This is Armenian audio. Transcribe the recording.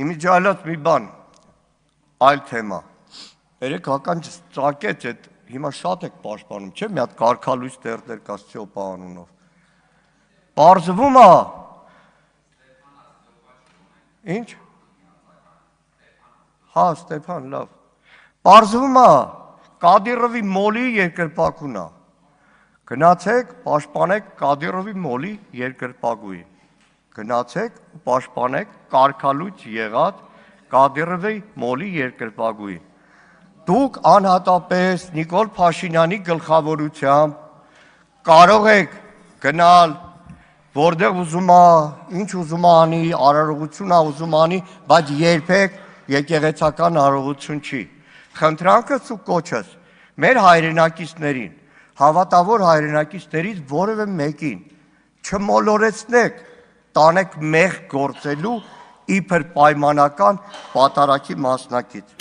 Իմիջայլած մի բան, այլ թեմա, երեք հական ծակեց էդ, հիմա շատ եք պաշտպանում, չէ՞ մի հատ կարգալույս տերտեր կա Ստեփա անունով, պարզվում է, ինչ, հա Ստեփան, լավ, պարզվում է, Կադիրովի մոլի երկրպագուն է, գնացեք, պաշտպանեք Կադիրովի մոլի երկրպագուին, գնացեք, պաշտպանեք կարգալույց եղած Կադիրովի մոլի երկրպագուին, դուք անհատապես Նիկոլ Փաշինյանի գլխավորությամբ կարող եք գնալ, որտեղ ուզում է, ինչ ուզում է անի, արարողություն է ուզում անի, բայց երբեք եկեղեցական արարողություն չի, խնդրանքս ու կոչս մեր հայրենակիցներին, հավատավոր հայրենակիցներից որևէ մեկին չմոլորեցնեք, տանեք մեղք գործելու իբր պայմանական պատարագի մասնակից։